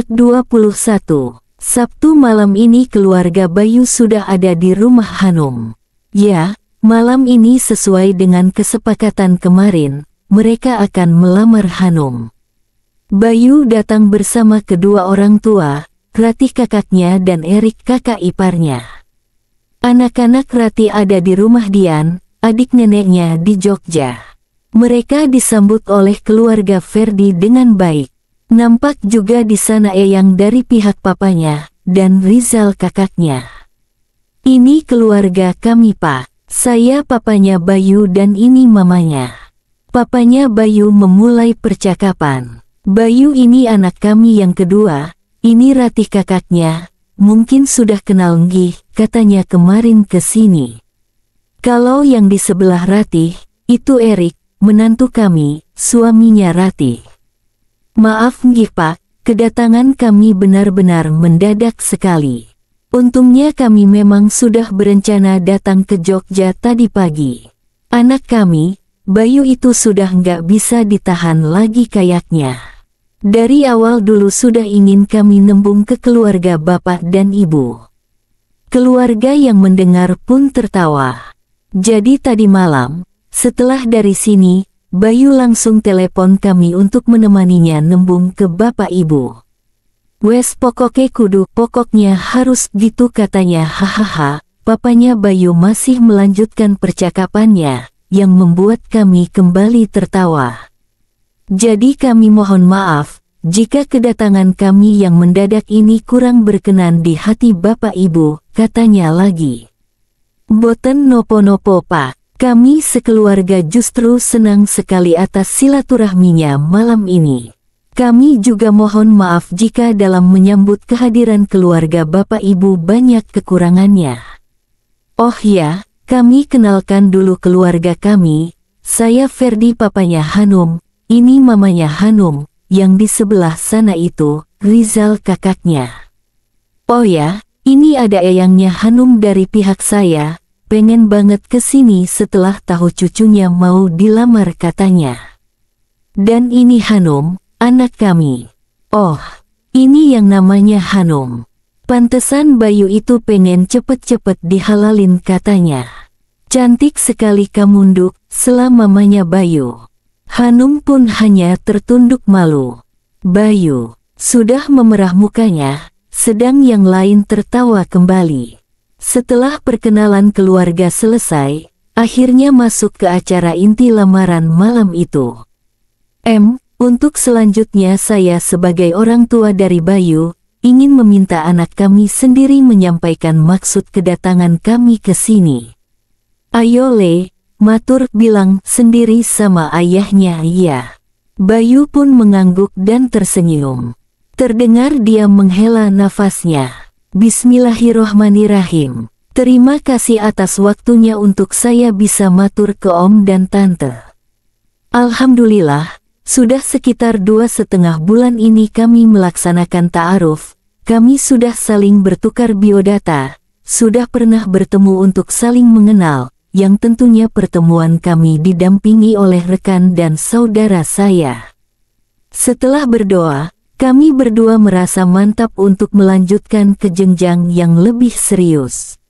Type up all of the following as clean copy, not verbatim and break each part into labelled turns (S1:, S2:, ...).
S1: Part 21. Sabtu malam ini keluarga Bayu sudah ada di rumah Hanum. Ya, malam ini sesuai dengan kesepakatan kemarin, mereka akan melamar Hanum. Bayu datang bersama kedua orang tua, Rati kakaknya dan Erik kakak iparnya. Anak-anak Rati ada di rumah Dian, adik neneknya di Jogja. Mereka disambut oleh keluarga Ferdi dengan baik. Nampak juga di sana Eyang dari pihak papanya, dan Rizal kakaknya. Ini keluarga kami Pak, saya papanya Bayu dan ini mamanya. Papanya Bayu memulai percakapan. Bayu ini anak kami yang kedua, ini Ratih kakaknya, mungkin sudah kenal nggih, katanya kemarin ke sini. Kalau yang di sebelah Ratih, itu Erik, menantu kami, suaminya Ratih. Maaf nggih Pak, kedatangan kami benar-benar mendadak sekali. Untungnya kami memang sudah berencana datang ke Jogja tadi pagi. Anak kami, Bayu itu sudah nggak bisa ditahan lagi kayaknya. Dari awal dulu sudah ingin kami nembung ke keluarga bapak dan ibu. Keluarga yang mendengar pun tertawa. Jadi tadi malam, setelah dari sini, Bayu langsung telepon kami untuk menemaninya nembung ke bapak ibu. Wes pokoknya harus gitu katanya hahaha. Papanya Bayu masih melanjutkan percakapannya, yang membuat kami kembali tertawa. Jadi kami mohon maaf, jika kedatangan kami yang mendadak ini kurang berkenan di hati bapak ibu, katanya lagi. Boten nopo-nopo Pak. Kami sekeluarga justru senang sekali atas silaturahminya malam ini. Kami juga mohon maaf jika dalam menyambut kehadiran keluarga bapak ibu banyak kekurangannya. Oh ya, kami kenalkan dulu keluarga kami. Saya Ferdi papanya Hanum, ini mamanya Hanum, yang di sebelah sana itu, Rizal kakaknya. Oh ya, ini ada eyangnya Hanum dari pihak saya. Pengen banget kesini setelah tahu cucunya mau dilamar katanya. Dan ini Hanum, anak kami. Oh, ini yang namanya Hanum. Pantesan Bayu itu pengen cepet-cepet dihalalin katanya. Cantik sekali kamu Nduk, selama mamanya Bayu. Hanum pun hanya tertunduk malu. Bayu sudah memerah mukanya, sedang yang lain tertawa kembali. Setelah perkenalan keluarga selesai, akhirnya masuk ke acara inti lamaran malam itu. Untuk selanjutnya saya sebagai orang tua dari Bayu, ingin meminta anak kami sendiri menyampaikan maksud kedatangan kami ke sini. Ayo Le, matur bilang sendiri sama ayahnya iya. Bayu pun mengangguk dan tersenyum. Terdengar dia menghela nafasnya. Bismillahirrohmanirrahim. Terima kasih atas waktunya untuk saya bisa matur ke Om dan Tante. Alhamdulillah, sudah sekitar 2,5 bulan ini kami melaksanakan ta'aruf. Kami sudah saling bertukar biodata, sudah pernah bertemu untuk saling mengenal, yang tentunya pertemuan kami didampingi oleh rekan dan saudara saya. Setelah berdoa, kami berdua merasa mantap untuk melanjutkan ke jenjang yang lebih serius.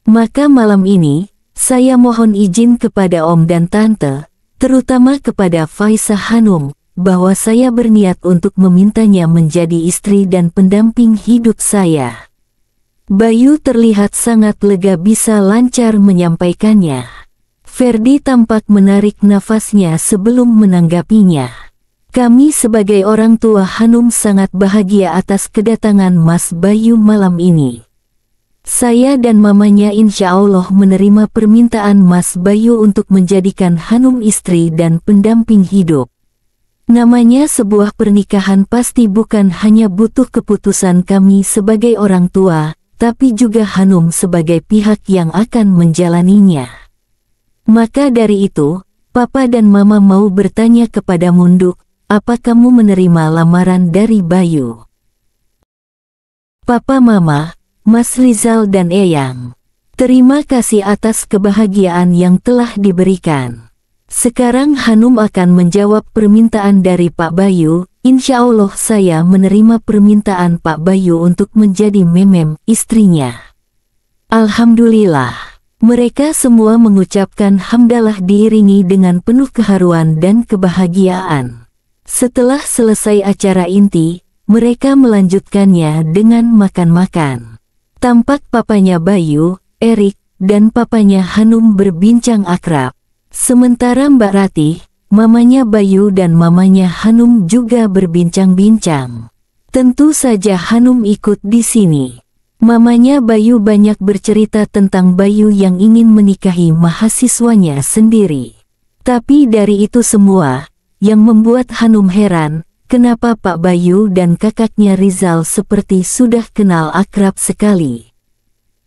S1: Maka malam ini, saya mohon izin kepada Om dan Tante, terutama kepada Faisah Hanum, bahwa saya berniat untuk memintanya menjadi istri dan pendamping hidup saya. Bayu terlihat sangat lega bisa lancar menyampaikannya. Ferdi tampak menarik nafasnya sebelum menanggapinya. Kami sebagai orang tua Hanum sangat bahagia atas kedatangan Mas Bayu malam ini. Saya dan mamanya insya Allah menerima permintaan Mas Bayu untuk menjadikan Hanum istri dan pendamping hidup. Namanya sebuah pernikahan pasti bukan hanya butuh keputusan kami sebagai orang tua, tapi juga Hanum sebagai pihak yang akan menjalaninya. Maka dari itu, Papa dan Mama mau bertanya kepada Munduk, apa kamu menerima lamaran dari Bayu? Papa Mama, Mas Rizal dan Eyang, terima kasih atas kebahagiaan yang telah diberikan. Sekarang Hanum akan menjawab permintaan dari Pak Bayu. Insya Allah saya menerima permintaan Pak Bayu untuk menjadi memem istrinya. Alhamdulillah. Mereka semua mengucapkan hamdalah diiringi dengan penuh keharuan dan kebahagiaan. Setelah selesai acara inti, mereka melanjutkannya dengan makan-makan. Tampak papanya Bayu, Erik, dan papanya Hanum berbincang akrab. Sementara Mbak Ratih, mamanya Bayu dan mamanya Hanum juga berbincang-bincang. Tentu saja Hanum ikut di sini. Mamanya Bayu banyak bercerita tentang Bayu yang ingin menikahi mahasiswanya sendiri. Tapi dari itu semua, yang membuat Hanum heran, kenapa Pak Bayu dan kakaknya Rizal seperti sudah kenal akrab sekali.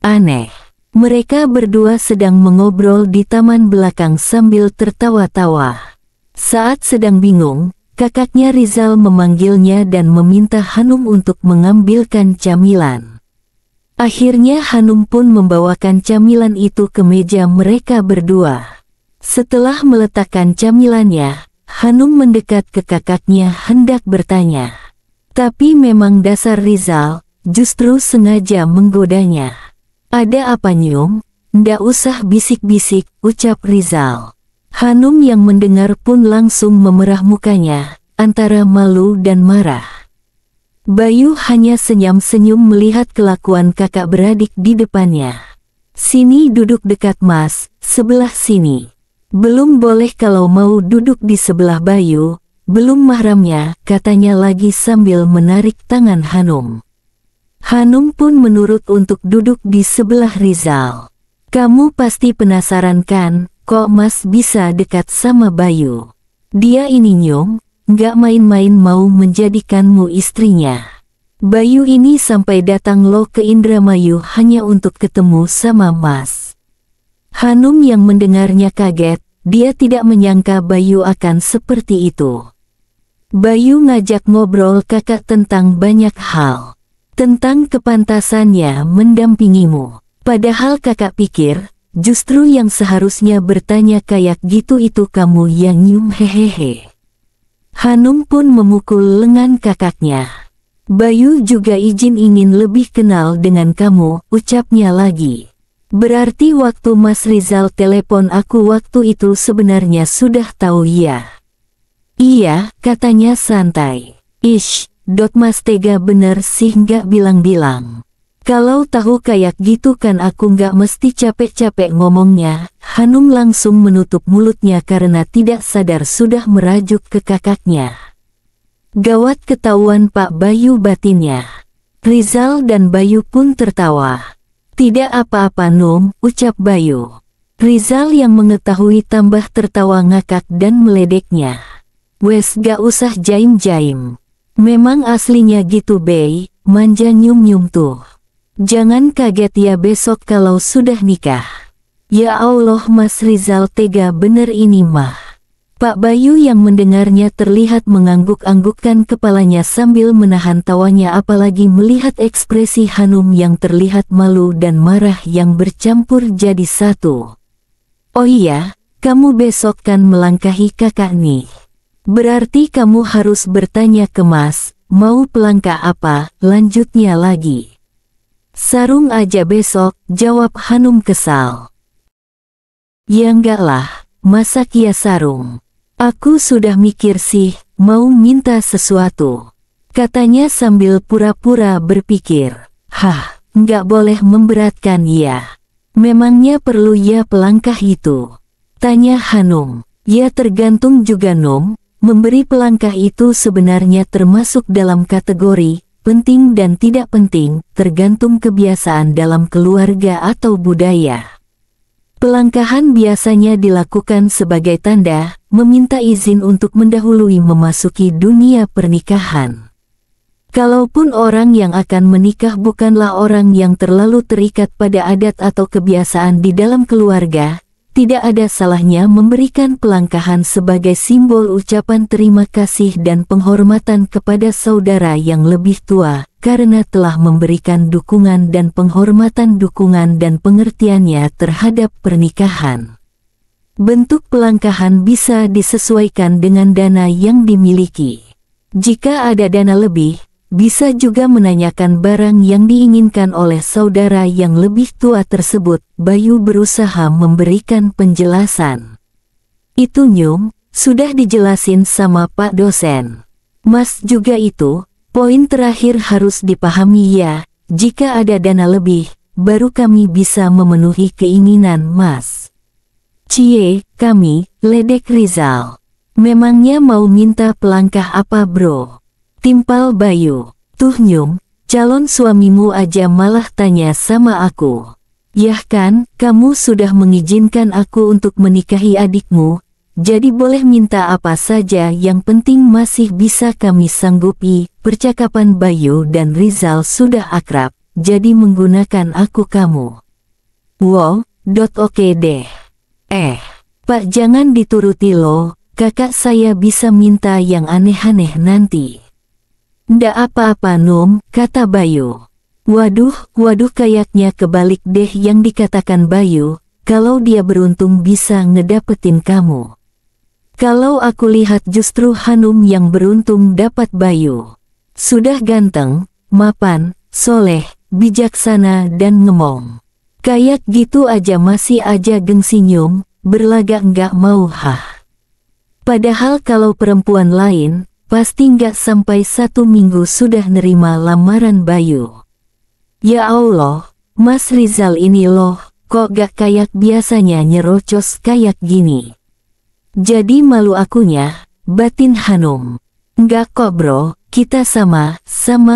S1: Aneh. Mereka berdua sedang mengobrol di taman belakang sambil tertawa-tawa. Saat sedang bingung, kakaknya Rizal memanggilnya dan meminta Hanum untuk mengambilkan camilan. Akhirnya Hanum pun membawakan camilan itu ke meja mereka berdua. Setelah meletakkan camilannya, Hanum mendekat ke kakaknya hendak bertanya. Tapi memang dasar Rizal, justru sengaja menggodanya. Ada apa Nyum? Ndak usah bisik-bisik, ucap Rizal. Hanum yang mendengar pun langsung memerah mukanya, antara malu dan marah. Bayu hanya senyum-senyum melihat kelakuan kakak beradik di depannya. Sini duduk dekat Mas, sebelah sini. Belum boleh kalau mau duduk di sebelah Bayu, belum mahramnya, katanya lagi sambil menarik tangan Hanum. Hanum pun menurut untuk duduk di sebelah Rizal. Kamu pasti penasaran kan, kok Mas bisa dekat sama Bayu? Dia ini Nyum, nggak main-main mau menjadikanmu istrinya. Bayu ini sampai datang lo ke Indramayu hanya untuk ketemu sama Mas. Hanum yang mendengarnya kaget, dia tidak menyangka Bayu akan seperti itu. Bayu ngajak ngobrol kakak tentang banyak hal. Tentang kepantasannya mendampingimu. Padahal kakak pikir, justru yang seharusnya bertanya kayak gitu itu kamu yang Nyum hehehe. Hanum pun memukul lengan kakaknya. Bayu juga izin ingin lebih kenal dengan kamu, ucapnya lagi. Berarti waktu Mas Rizal telepon aku waktu itu sebenarnya sudah tahu ya? Iya, katanya santai. Ish. Mas tega bener sih nggak bilang-bilang. Kalau tahu kayak gitu kan aku nggak mesti capek-capek ngomongnya. Hanum langsung menutup mulutnya karena tidak sadar sudah merajuk ke kakaknya. Gawat ketahuan Pak Bayu batinnya. Rizal dan Bayu pun tertawa. Tidak apa-apa Num, ucap Bayu. Rizal yang mengetahui tambah tertawa ngakak dan meledeknya. Wes gak usah jaim-jaim. Memang aslinya gitu Bey, manja Nyum-Nyum tuh. Jangan kaget ya besok kalau sudah nikah. Ya Allah Mas Rizal tega bener ini mah. Pak Bayu yang mendengarnya terlihat mengangguk-anggukkan kepalanya sambil menahan tawanya apalagi melihat ekspresi Hanum yang terlihat malu dan marah yang bercampur jadi satu. Oh iya, kamu besok kan melangkahi kakak nih. Berarti kamu harus bertanya ke Mas, mau pelangkah apa, lanjutnya lagi. Sarung aja besok, jawab Hanum kesal. Ya enggak lah, masa kia sarung. Aku sudah mikir sih, mau minta sesuatu. Katanya sambil pura-pura berpikir. Hah, enggak boleh memberatkan ya. Memangnya perlu ya pelangkah itu? Tanya Hanum. Ya tergantung juga Num. Memberi pelangkah itu sebenarnya termasuk dalam kategori penting dan tidak penting, tergantung kebiasaan dalam keluarga atau budaya. Pelangkahan biasanya dilakukan sebagai tanda meminta izin untuk mendahului memasuki dunia pernikahan. Kalaupun orang yang akan menikah bukanlah orang yang terlalu terikat pada adat atau kebiasaan di dalam keluarga, tidak ada salahnya memberikan pelangkahan sebagai simbol ucapan terima kasih dan penghormatan kepada saudara yang lebih tua, karena telah memberikan dukungan dan penghormatan dan pengertiannya terhadap pernikahan. Bentuk pelangkahan bisa disesuaikan dengan dana yang dimiliki. Jika ada dana lebih, bisa juga menanyakan barang yang diinginkan oleh saudara yang lebih tua tersebut. Bayu berusaha memberikan penjelasan. Itu Nyum, sudah dijelasin sama Pak dosen. Mas juga itu, poin terakhir harus dipahami ya, jika ada dana lebih, baru kami bisa memenuhi keinginan Mas. Cie, kami, ledek Rizal. Memangnya mau minta pelangkah apa bro? Timpal Bayu. Tuh Nyum, calon suamimu aja malah tanya sama aku. Yah kan, kamu sudah mengizinkan aku untuk menikahi adikmu, jadi boleh minta apa saja yang penting masih bisa kami sanggupi. Percakapan Bayu dan Rizal sudah akrab, jadi menggunakan aku kamu. Wow, oke deh. Pak jangan dituruti loh, kakak saya bisa minta yang aneh-aneh nanti. Ndak apa-apa Num, kata Bayu. Waduh kayaknya kebalik deh yang dikatakan Bayu, kalau dia beruntung bisa ngedapetin kamu. Kalau aku lihat justru Hanum yang beruntung dapat Bayu. Sudah ganteng, mapan, soleh, bijaksana dan ngemong. Kayak gitu aja masih aja gengsi Nyum, berlagak nggak mau Padahal kalau perempuan lain, pasti nggak sampai 1 minggu sudah nerima lamaran Bayu. Ya Allah, Mas Rizal ini loh, kok gak kayak biasanya nyerocos kayak gini. Jadi malu akunya, batin Hanum. Nggak kok bro, kita sama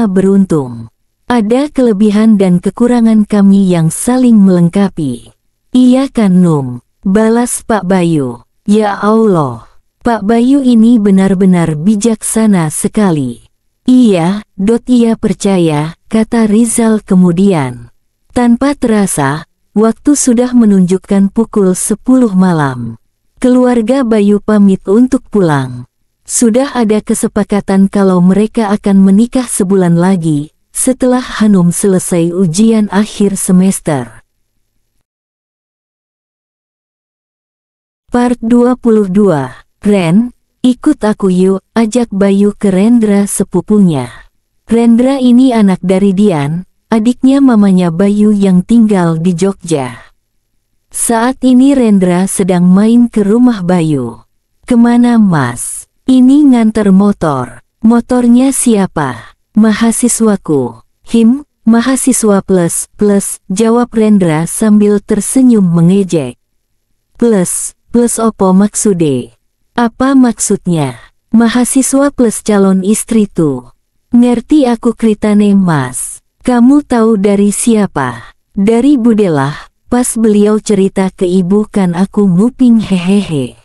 S1: beruntung. Ada kelebihan dan kekurangan kami yang saling melengkapi. Iya kan Num, balas Pak Bayu. Ya Allah, Pak Bayu ini benar-benar bijaksana sekali. Iya, iya percaya, kata Rizal kemudian. Tanpa terasa, waktu sudah menunjukkan pukul 10 malam. Keluarga Bayu pamit untuk pulang. Sudah ada kesepakatan kalau mereka akan menikah sebulan lagi, setelah Hanum selesai ujian akhir semester. Part 22. Ren, ikut aku yuk, ajak Bayu ke Rendra sepupunya. Rendra ini anak dari Dian, adiknya mamanya Bayu yang tinggal di Jogja. Saat ini Rendra sedang main ke rumah Bayu. Kemana Mas? Ini nganter motor. Motornya siapa? Mahasiswaku. Mahasiswa plus, jawab Rendra sambil tersenyum mengejek. Plus opo maksude? Apa maksudnya? Mahasiswa plus calon istri tuh. Ngerti aku kritane Mas. Kamu tahu dari siapa? Dari Budelah, pas beliau cerita ke ibu kan aku nguping hehehe.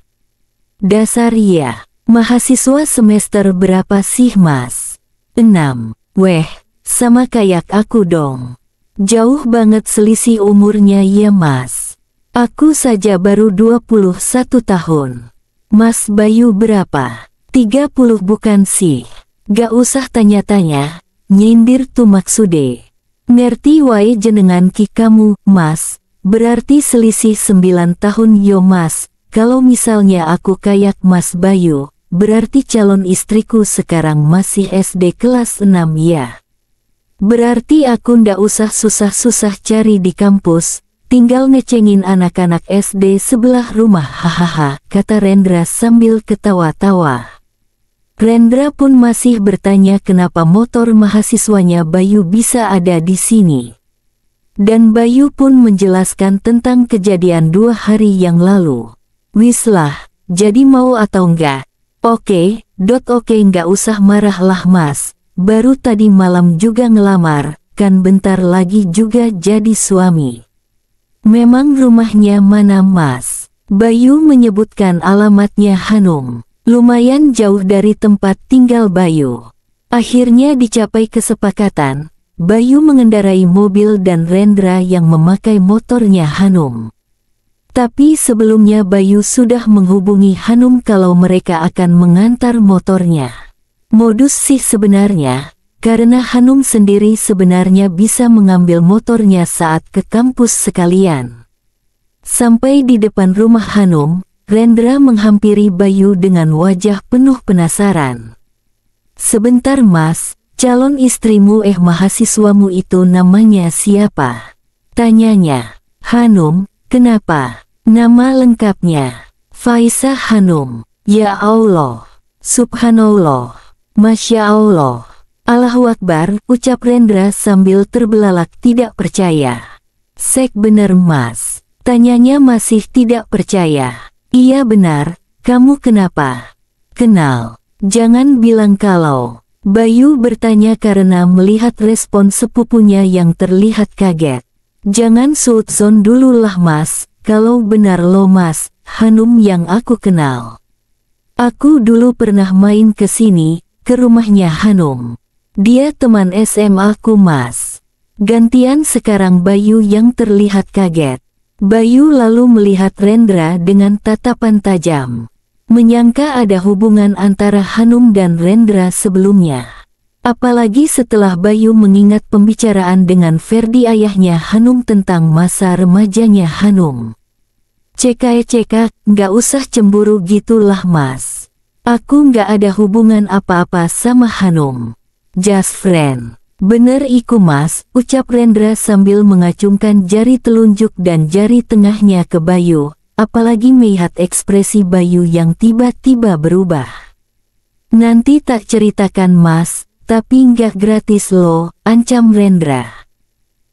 S1: Dasar ya, mahasiswa semester berapa sih Mas? 6. Weh, sama kayak aku dong. Jauh banget selisih umurnya ya Mas. Aku saja baru 21 tahun. Mas Bayu berapa? 30 bukan sih? Gak usah tanya-tanya, nyindir tuh maksude. Ngerti wae jenengan ki kamu, Mas, berarti selisih 9 tahun yo Mas. Kalau misalnya aku kayak Mas Bayu, berarti calon istriku sekarang masih SD kelas 6 ya. Berarti aku ndak usah susah-susah cari di kampus, tinggal ngecengin anak-anak SD sebelah rumah hahaha, kata Rendra sambil ketawa-tawa. Rendra pun masih bertanya kenapa motor mahasiswanya Bayu bisa ada di sini. Dan Bayu pun menjelaskan tentang kejadian 2 hari yang lalu. Wis lah, jadi mau atau enggak? Oke, nggak usah marah lah Mas, baru tadi malam juga ngelamar, kan bentar lagi juga jadi suami. Memang rumahnya mana Mas? Bayu menyebutkan alamatnya Hanum. Lumayan jauh dari tempat tinggal Bayu. Akhirnya dicapai kesepakatan, Bayu mengendarai mobil dan Rendra yang memakai motornya Hanum. Tapi sebelumnya Bayu sudah menghubungi Hanum kalau mereka akan mengantar motornya. Modus sih sebenarnya, karena Hanum sendiri sebenarnya bisa mengambil motornya saat ke kampus sekalian. Sampai di depan rumah Hanum, Rendra menghampiri Bayu dengan wajah penuh penasaran. "Sebentar Mas, calon istrimu mahasiswamu itu namanya siapa?" tanyanya. "Hanum, kenapa?" "Nama lengkapnya Faisah Hanum." "Ya Allah, Subhanallah, Masya Allah, Allahu Akbar," ucap Rendra sambil terbelalak tidak percaya. "Sek bener Mas?" tanyanya masih tidak percaya. "Iya benar, kamu kenapa?" "Kenal." "Jangan bilang kalau." Bayu bertanya karena melihat respon sepupunya yang terlihat kaget. "Jangan suudzon dulu lah Mas, kalau benar lo Mas Hanum yang aku kenal. Aku dulu pernah main ke sini, ke rumahnya Hanum. Dia teman SMA ku Mas." Gantian sekarang Bayu yang terlihat kaget. Bayu lalu melihat Rendra dengan tatapan tajam. Menyangka ada hubungan antara Hanum dan Rendra sebelumnya. Apalagi setelah Bayu mengingat pembicaraan dengan Ferdi ayahnya Hanum tentang masa remajanya Hanum. "Cekak, nggak usah cemburu gitulah Mas. Aku nggak ada hubungan apa-apa sama Hanum. Just friend." "Bener iku Mas," ucap Rendra sambil mengacungkan jari telunjuk dan jari tengahnya ke Bayu, apalagi melihat ekspresi Bayu yang tiba-tiba berubah. "Nanti tak ceritakan Mas, tapi nggak gratis loh," ancam Rendra.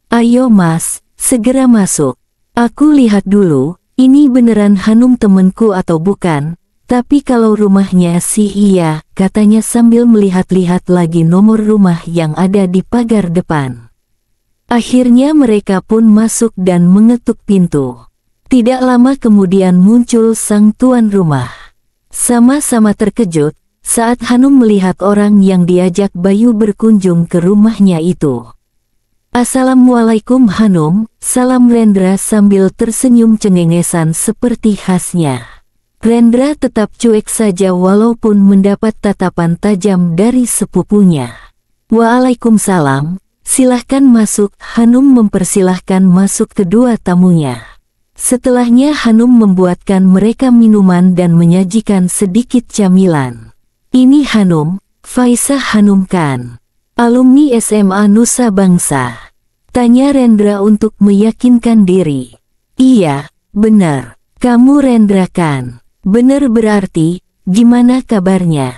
S1: "Ayo Mas, segera masuk. Aku lihat dulu, ini beneran Hanum temenku atau bukan, tapi kalau rumahnya sih iya," katanya sambil melihat-lihat lagi nomor rumah yang ada di pagar depan. Akhirnya mereka pun masuk dan mengetuk pintu. Tidak lama kemudian muncul sang tuan rumah. Sama-sama terkejut saat Hanum melihat orang yang diajak Bayu berkunjung ke rumahnya itu. "Assalamualaikum Hanum," salam Rendra sambil tersenyum cengengesan seperti khasnya. Rendra tetap cuek saja walaupun mendapat tatapan tajam dari sepupunya. "Waalaikumsalam, silahkan masuk." Hanum mempersilahkan masuk kedua tamunya. Setelahnya Hanum membuatkan mereka minuman dan menyajikan sedikit camilan. "Ini Hanum, Faisah Hanum kan? Alumni SMA Nusa Bangsa?" tanya Rendra untuk meyakinkan diri. "Iya, benar. Kamu Rendra kan? Bener berarti, gimana kabarnya?"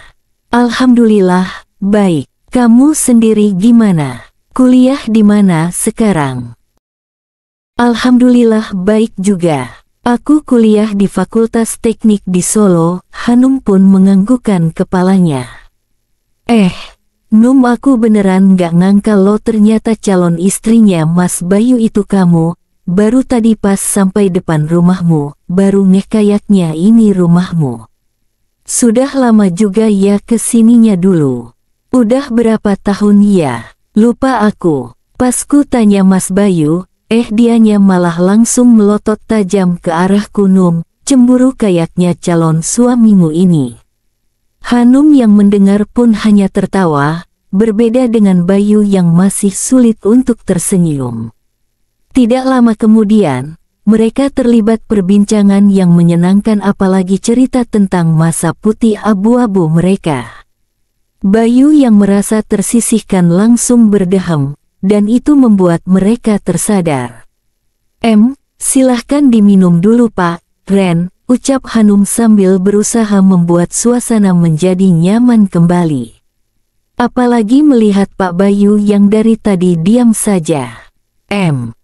S1: "Alhamdulillah, baik. Kamu sendiri gimana? Kuliah di mana sekarang?" "Alhamdulillah baik juga. Aku kuliah di Fakultas Teknik di Solo." Hanum pun menganggukkan kepalanya. Num, aku beneran gak ngangka lo ternyata calon istrinya Mas Bayu itu kamu. Baru tadi pas sampai depan rumahmu, baru kayaknya ini rumahmu. Sudah lama juga ya kesininya dulu?" "Udah berapa tahun ya? Lupa aku." Pas ku tanya Mas Bayu, dianya malah langsung melotot tajam ke arahku. "Num, cemburu kayaknya calon suamimu ini." Hanum yang mendengar pun hanya tertawa, berbeda dengan Bayu yang masih sulit untuk tersenyum. Tidak lama kemudian, mereka terlibat perbincangan yang menyenangkan apalagi cerita tentang masa putih abu-abu mereka. Bayu yang merasa tersisihkan langsung berdeham, dan itu membuat mereka tersadar. Silahkan diminum dulu Pak Ren," ucap Hanum sambil berusaha membuat suasana menjadi nyaman kembali. Apalagi melihat Pak Bayu yang dari tadi diam saja.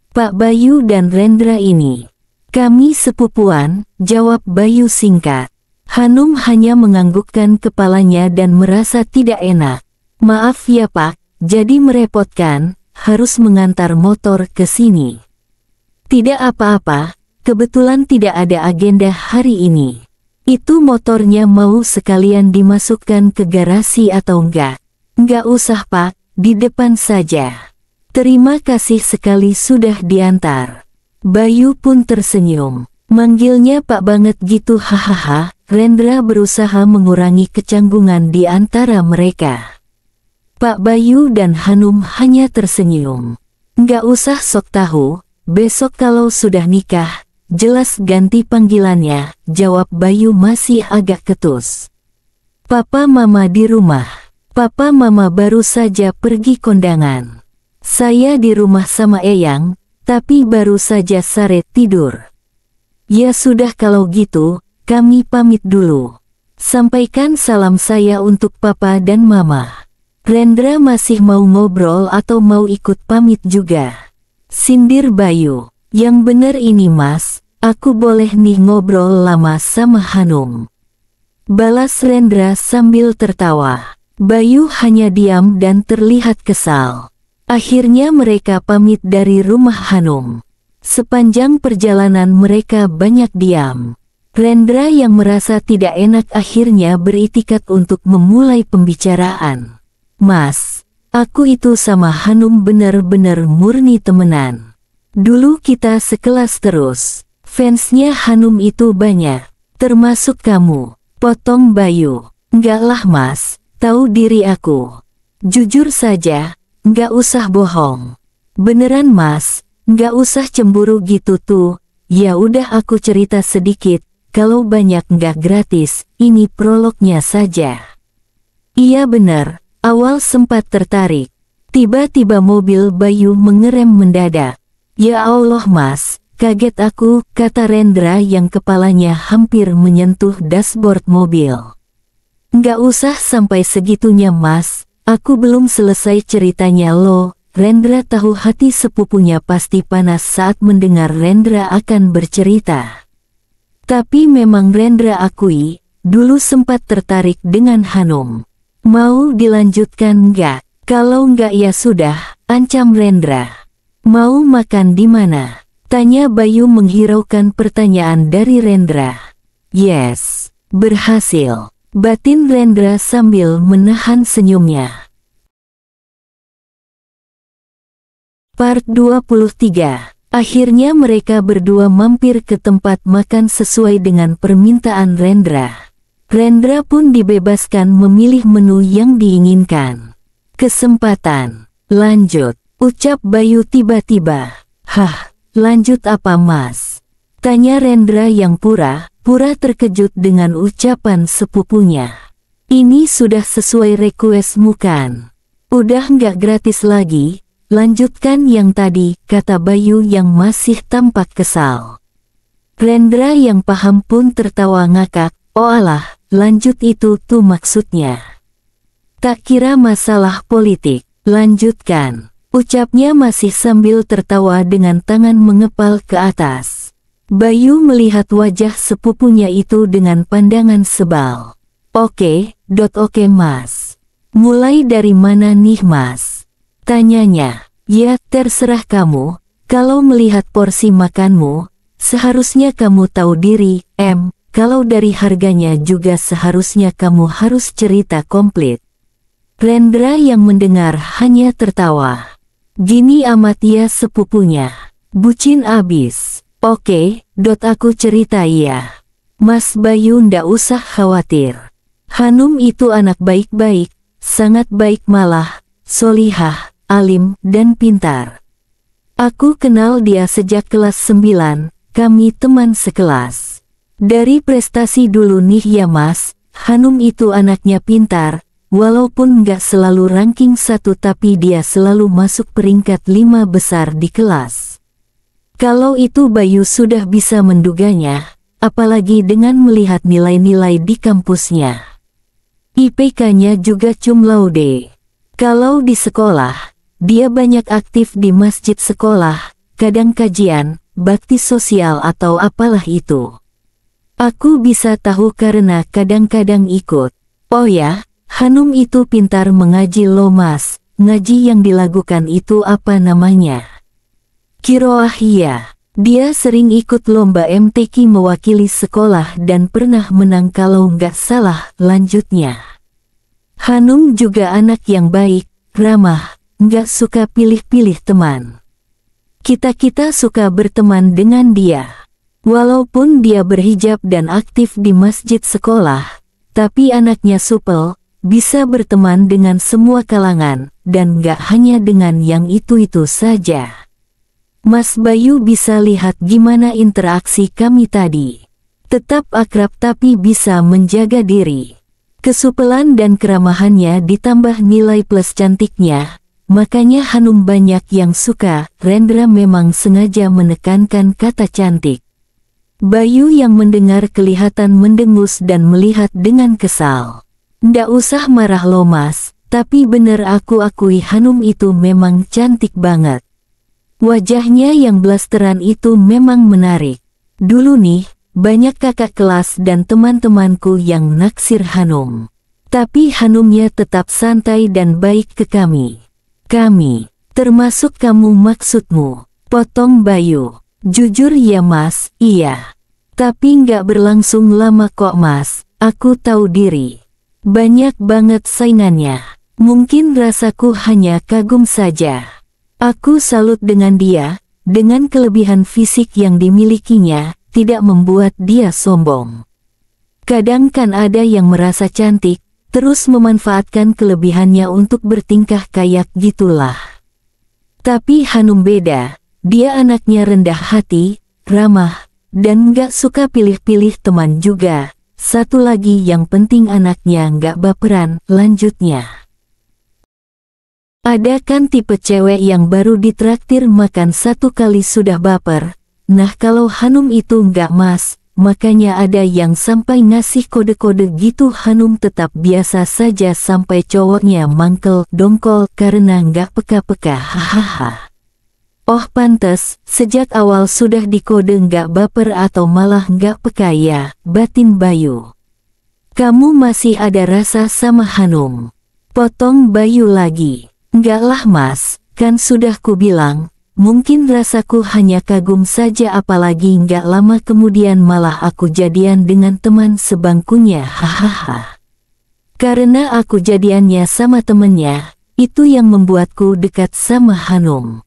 S1: Pak Bayu dan Rendra ini. Kami sepupuan, jawab Bayu singkat. Hanum hanya menganggukkan kepalanya dan merasa tidak enak. Maaf ya Pak, jadi merepotkan, harus mengantar motor ke sini. Tidak apa-apa, kebetulan tidak ada agenda hari ini. Itu motornya mau sekalian dimasukkan ke garasi atau enggak? Enggak usah Pak, di depan saja. Terima kasih sekali sudah diantar. Bayu pun tersenyum. Manggilnya Pak banget gitu hahaha. Rendra berusaha mengurangi kecanggungan di antara mereka. Pak Bayu dan Hanum hanya tersenyum. Enggak usah sok tahu, besok kalau sudah nikah, jelas ganti panggilannya, jawab Bayu masih agak ketus. Papa Mama di rumah. Papa Mama baru saja pergi kondangan. Saya di rumah sama Eyang, tapi baru saja sore tidur. Ya sudah kalau gitu, kami pamit dulu. Sampaikan salam saya untuk Papa dan Mama. Rendra masih mau ngobrol atau mau ikut pamit juga? Sindir Bayu. Yang bener ini Mas, aku boleh nih ngobrol lama sama Hanum. Balas Rendra sambil tertawa. Bayu hanya diam dan terlihat kesal. Akhirnya mereka pamit dari rumah Hanum. Sepanjang perjalanan mereka banyak diam. Rendra yang merasa tidak enak akhirnya beritikat untuk memulai pembicaraan. Mas, aku itu sama Hanum bener-bener murni temenan. Dulu kita sekelas terus. Fansnya Hanum itu banyak, termasuk kamu. Potong Bayu. Enggak lah Mas, tahu diri aku. Jujur saja, enggak usah bohong. Beneran Mas, enggak usah cemburu gitu tuh. Ya udah aku cerita sedikit, kalau banyak enggak gratis, ini prolognya saja. Iya bener, awal sempat tertarik. Tiba-tiba mobil Bayu mengerem mendadak. Ya Allah Mas, kaget aku, kata Rendra yang kepalanya hampir menyentuh dashboard mobil. Nggak usah sampai segitunya Mas, aku belum selesai ceritanya loh. Rendra tahu hati sepupunya pasti panas saat mendengar Rendra akan bercerita. Tapi memang Rendra akui, dulu sempat tertarik dengan Hanum. Mau dilanjutkan nggak? Kalau nggak ya sudah, ancam Rendra. Mau makan di mana? Tanya Bayu menghiraukan pertanyaan dari Rendra. Yes, berhasil. Batin Rendra sambil menahan senyumnya. Part 23. Akhirnya mereka berdua mampir ke tempat makan sesuai dengan permintaan Rendra. Rendra pun dibebaskan memilih menu yang diinginkan. Kesempatan. Lanjut. Ucap Bayu tiba-tiba. Hah, lanjut apa Mas? Tanya Rendra yang pura-pura terkejut dengan ucapan sepupunya. Ini sudah sesuai requestmu kan? Udah nggak gratis lagi, lanjutkan yang tadi, kata Bayu yang masih tampak kesal. Rendra yang paham pun tertawa ngakak, oh alah, lanjut itu tuh maksudnya. Tak kira masalah politik, lanjutkan. Ucapnya masih sambil tertawa dengan tangan mengepal ke atas. Bayu melihat wajah sepupunya itu dengan pandangan sebal. Oke Mas. Mulai dari mana nih Mas? Tanyanya. Ya terserah kamu, kalau melihat porsi makanmu, seharusnya kamu tahu diri, kalau dari harganya juga seharusnya kamu harus cerita komplit. Rendra yang mendengar hanya tertawa. Gini amat ya sepupunya. Bucin abis. Oke, aku cerita ya. Mas Bayu ndak usah khawatir. Hanum itu anak baik-baik, sangat baik malah, solihah, alim, dan pintar. Aku kenal dia sejak kelas 9, kami teman sekelas. Dari prestasi dulu nih ya Mas, Hanum itu anaknya pintar. Walaupun nggak selalu ranking 1 tapi dia selalu masuk peringkat 5 besar di kelas. Kalau itu Bayu sudah bisa menduganya, apalagi dengan melihat nilai-nilai di kampusnya. IPK-nya juga cum laude. Kalau di sekolah, dia banyak aktif di masjid sekolah, kadang kajian, bakti sosial atau apalah itu. Aku bisa tahu karena kadang-kadang ikut. Oh ya, Hanum itu pintar mengaji loh Mas, ngaji yang dilakukan itu apa namanya? Kiroah ya, dia sering ikut lomba MTQ mewakili sekolah dan pernah menang kalau nggak salah, lanjutnya. Hanum juga anak yang baik, ramah, nggak suka pilih-pilih teman. Kita suka berteman dengan dia. Walaupun dia berhijab dan aktif di masjid sekolah, tapi anaknya supel, bisa berteman dengan semua kalangan, dan gak hanya dengan yang itu-itu saja. Mas Bayu bisa lihat gimana interaksi kami tadi. Tetap akrab tapi bisa menjaga diri. Kesupelan dan keramahannya ditambah nilai plus cantiknya, makanya Hanum banyak yang suka. Rendra memang sengaja menekankan kata cantik. Bayu yang mendengar kelihatan mendengus dan melihat dengan kesal. Ndak usah marah lo mas, tapi bener aku akui Hanum itu memang cantik banget. Wajahnya yang blasteran itu memang menarik. Dulu nih, banyak kakak kelas dan teman-temanku yang naksir Hanum. Tapi Hanumnya tetap santai dan baik ke kami. Kami, termasuk kamu maksudmu, potong Bayu. Jujur ya mas, iya. Tapi nggak berlangsung lama kok mas, aku tahu diri. Banyak banget saingannya. Mungkin rasaku hanya kagum saja. Aku salut dengan dia, dengan kelebihan fisik yang dimilikinya, tidak membuat dia sombong. Kadang kan ada yang merasa cantik, terus memanfaatkan kelebihannya untuk bertingkah kayak gitulah. Tapi Hanum beda, dia anaknya rendah hati, ramah, dan gak suka pilih-pilih teman juga. Satu lagi yang penting anaknya gak baperan, lanjutnya. Ada kan tipe cewek yang baru ditraktir makan satu kali sudah baper. Nah kalau Hanum itu gak mas, makanya ada yang sampai ngasih kode-kode gitu. Hanum tetap biasa saja sampai cowoknya mangkel dongkol karena gak peka-peka. Hahaha. Oh pantes, sejak awal sudah dikode nggak baper atau malah nggak peka ya, batin Bayu. Kamu masih ada rasa sama Hanum. Potong Bayu lagi. Nggak lah mas, kan sudah ku bilang, mungkin rasaku hanya kagum saja apalagi nggak lama kemudian malah aku jadian dengan teman sebangkunya. Hahaha. Karena aku jadiannya sama temennya, itu yang membuatku dekat sama Hanum.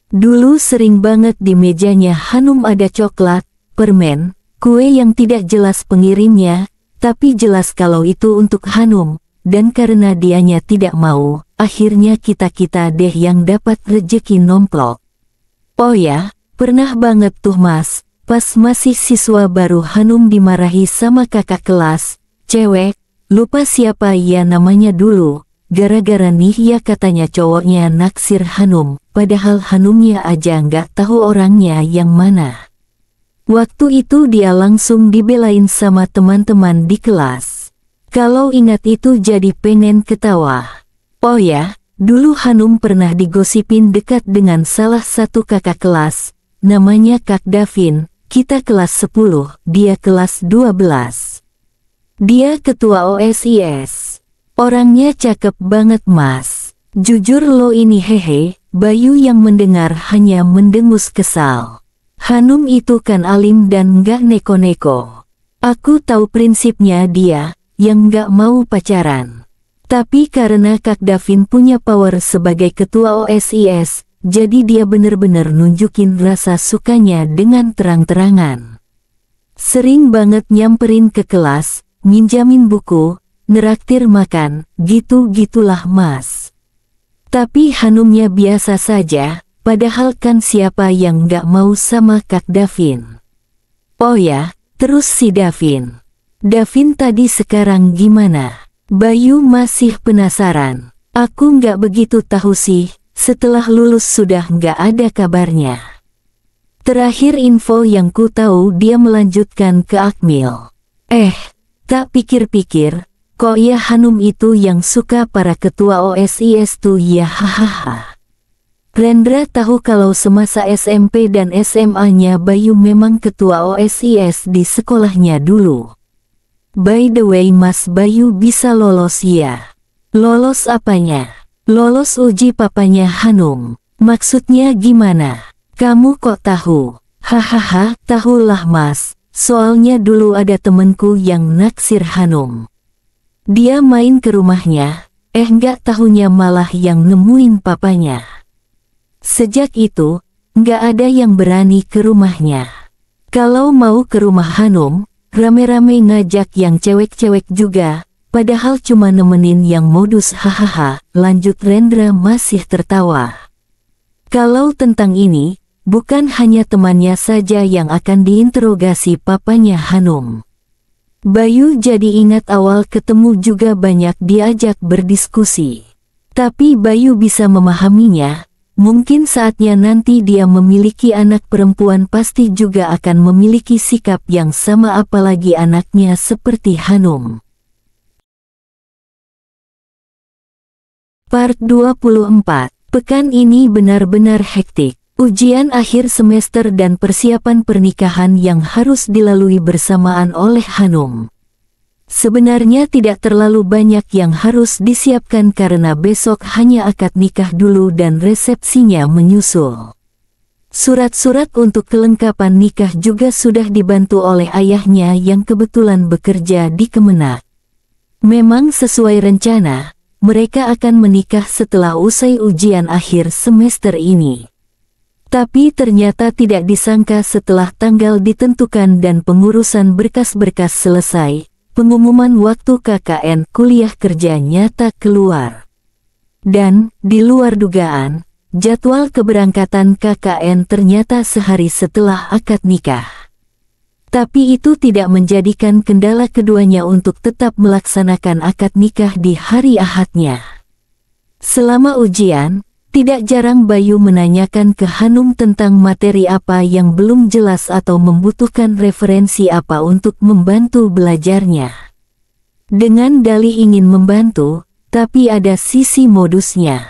S1: Dulu sering banget di mejanya Hanum ada coklat, permen, kue yang tidak jelas pengirimnya, tapi jelas kalau itu untuk Hanum, dan karena dianya tidak mau, akhirnya kita-kita deh yang dapat rejeki nomplok. Oh ya, pernah banget tuh mas, pas masih siswa baru Hanum dimarahi sama kakak kelas, cewek, lupa siapa ya namanya dulu. Gara-gara nih ya katanya cowoknya naksir Hanum, padahal Hanumnya aja nggak tahu orangnya yang mana. Waktu itu dia langsung dibelain sama teman-teman di kelas. Kalau ingat itu jadi pengen ketawa. Oh ya, dulu Hanum pernah digosipin dekat dengan salah satu kakak kelas, namanya Kak Davin, kita kelas 10, dia kelas 12. Dia ketua OSIS. Orangnya cakep banget mas. Jujur lo ini hehe. Bayu yang mendengar hanya mendengus kesal. Hanum itu kan alim dan nggak neko-neko. Aku tahu prinsipnya dia, yang nggak mau pacaran. Tapi karena Kak Davin punya power sebagai ketua OSIS, jadi dia bener-bener nunjukin rasa sukanya dengan terang-terangan. Sering banget nyamperin ke kelas, minjamin buku, neraktir makan, gitu-gitulah mas. Tapi Hanumnya biasa saja, padahal kan siapa yang gak mau sama Kak Davin. Oh ya, terus si Davin. Davin tadi sekarang gimana? Bayu masih penasaran. Aku gak begitu tahu sih, setelah lulus sudah gak ada kabarnya. Terakhir info yang ku tahu dia melanjutkan ke Akmil. Tak pikir-pikir, kok ya Hanum itu yang suka para ketua OSIS tuh ya hahaha. Rendra tahu kalau semasa SMP dan SMA-nya Bayu memang ketua OSIS di sekolahnya dulu. By the way Mas Bayu bisa lolos ya. Lolos apanya? Lolos uji papanya Hanum. Maksudnya gimana? Kamu kok tahu? Hahaha, tahulah mas. Soalnya dulu ada temenku yang naksir Hanum. Dia main ke rumahnya, nggak tahunya malah yang nemuin papanya. Sejak itu, nggak ada yang berani ke rumahnya. Kalau mau ke rumah Hanum, rame-rame ngajak yang cewek-cewek juga, padahal cuma nemenin yang modus. Hahaha, lanjut Rendra masih tertawa. Kalau tentang ini, bukan hanya temannya saja yang akan diinterogasi papanya Hanum. Bayu jadi ingat awal ketemu juga banyak diajak berdiskusi. Tapi Bayu bisa memahaminya, mungkin saatnya nanti dia memiliki anak perempuan pasti juga akan memiliki sikap yang sama apalagi anaknya seperti Hanum. Part 24. Pekan ini benar-benar hektik. Ujian akhir semester dan persiapan pernikahan yang harus dilalui bersamaan oleh Hanum. Sebenarnya tidak terlalu banyak yang harus disiapkan karena besok hanya akad nikah dulu dan resepsinya menyusul. Surat-surat untuk kelengkapan nikah juga sudah dibantu oleh ayahnya yang kebetulan bekerja di Kemenak. Memang sesuai rencana, mereka akan menikah setelah usai ujian akhir semester ini. Tapi ternyata tidak disangka setelah tanggal ditentukan dan pengurusan berkas-berkas selesai, pengumuman waktu KKN kuliah kerja nyata keluar. Dan, di luar dugaan, jadwal keberangkatan KKN ternyata sehari setelah akad nikah. Tapi itu tidak menjadikan kendala keduanya untuk tetap melaksanakan akad nikah di hari Ahadnya. Selama ujian, tidak jarang Bayu menanyakan ke Hanum tentang materi apa yang belum jelas atau membutuhkan referensi apa untuk membantu belajarnya. Dengan dalih ingin membantu, tapi ada sisi modusnya.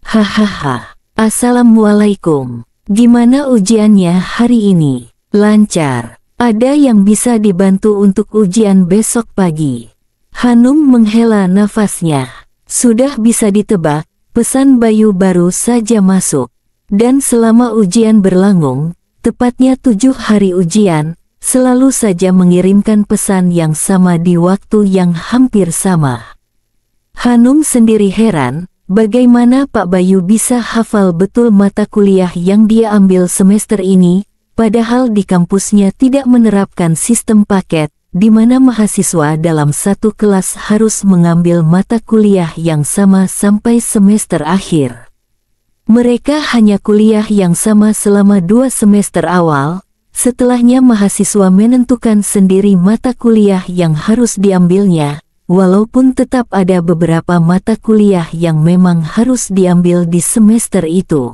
S1: Hahaha, Assalamualaikum. Gimana ujiannya hari ini? Lancar. Ada yang bisa dibantu untuk ujian besok pagi? Hanum menghela nafasnya. Sudah bisa ditebak, pesan Bayu baru saja masuk. Dan selama ujian berlangsung, tepatnya 7 hari ujian, selalu saja mengirimkan pesan yang sama di waktu yang hampir sama. Hanum sendiri heran, bagaimana Pak Bayu bisa hafal betul mata kuliah yang dia ambil semester ini, padahal di kampusnya tidak menerapkan sistem paket, di mana mahasiswa dalam satu kelas harus mengambil mata kuliah yang sama sampai semester akhir. Mereka hanya kuliah yang sama selama 2 semester awal, setelahnya mahasiswa menentukan sendiri mata kuliah yang harus diambilnya, walaupun tetap ada beberapa mata kuliah yang memang harus diambil di semester itu.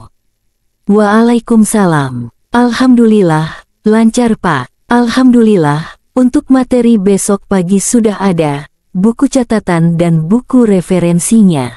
S1: Waalaikumsalam. Alhamdulillah, lancar Pak. Alhamdulillah. Untuk materi besok pagi sudah ada, buku catatan dan buku referensinya.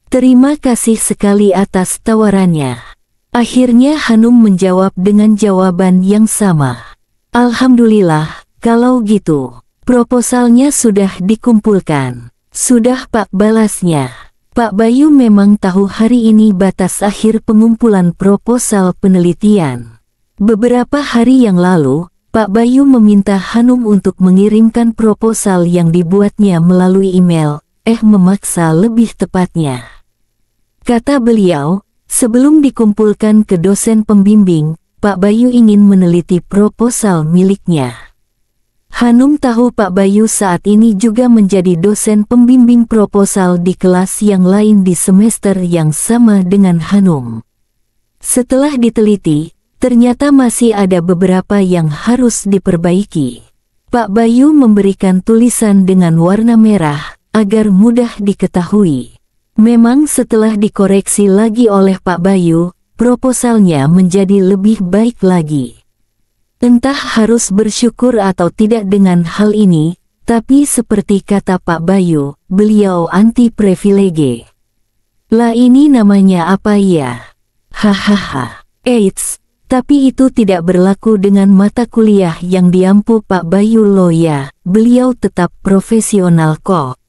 S1: Terima kasih sekali atas tawarannya. Akhirnya Hanum menjawab dengan jawaban yang sama. Alhamdulillah, kalau gitu, proposalnya sudah dikumpulkan. Sudah Pak, balasnya. Pak Bayu memang tahu hari ini batas akhir pengumpulan proposal penelitian. Beberapa hari yang lalu, Pak Bayu meminta Hanum untuk mengirimkan proposal yang dibuatnya melalui email, memaksa lebih tepatnya. Kata beliau, sebelum dikumpulkan ke dosen pembimbing, Pak Bayu ingin meneliti proposal miliknya. Hanum tahu Pak Bayu saat ini juga menjadi dosen pembimbing proposal di kelas yang lain di semester yang sama dengan Hanum. Setelah diteliti, ternyata masih ada beberapa yang harus diperbaiki. Pak Bayu memberikan tulisan dengan warna merah, agar mudah diketahui. Memang setelah dikoreksi lagi oleh Pak Bayu, proposalnya menjadi lebih baik lagi. Entah harus bersyukur atau tidak dengan hal ini, tapi seperti kata Pak Bayu, beliau anti privilege. Lah ini namanya apa ya? Hahaha, eits. Tapi itu tidak berlaku dengan mata kuliah yang diampu Pak Bayu loh ya, beliau tetap profesional kok.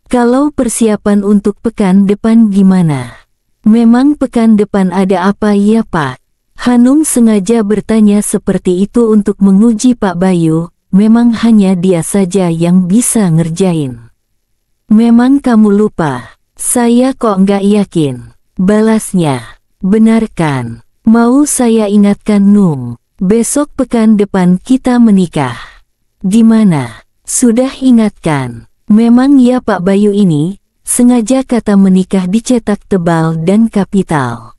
S1: Kalau persiapan untuk pekan depan gimana? Memang pekan depan ada apa ya Pak? Hanum sengaja bertanya seperti itu untuk menguji Pak Bayu, memang hanya dia saja yang bisa ngerjain. Memang kamu lupa, saya kok nggak yakin, balasnya. Benarkan. Mau saya ingatkan Num, besok pekan depan kita menikah. Gimana? Sudah ingatkan? Memang ya Pak Bayu ini, sengaja kata menikah dicetak tebal dan kapital.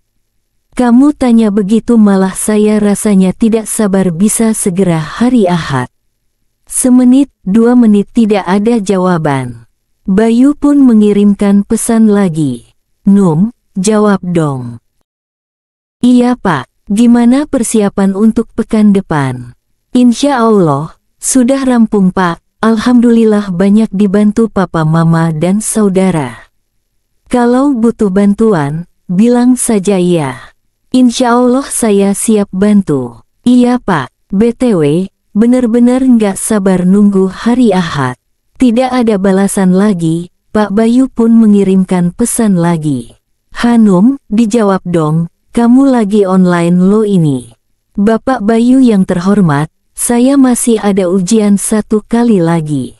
S1: Kamu tanya begitu malah saya rasanya tidak sabar bisa segera hari Ahad. Semenit, 2 menit tidak ada jawaban. Bayu pun mengirimkan pesan lagi. Num, jawab dong. Iya Pak, gimana persiapan untuk pekan depan? Insya Allah, sudah rampung Pak. Alhamdulillah banyak dibantu papa mama dan saudara. Kalau butuh bantuan, bilang saja ya. Insya Allah saya siap bantu. Iya Pak, BTW, bener-bener nggak sabar nunggu hari Ahad. Tidak ada balasan lagi, Pak Bayu pun mengirimkan pesan lagi. Hanum, dijawab dong, kamu lagi online lo ini. Bapak Bayu yang terhormat, saya masih ada ujian 1 kali lagi.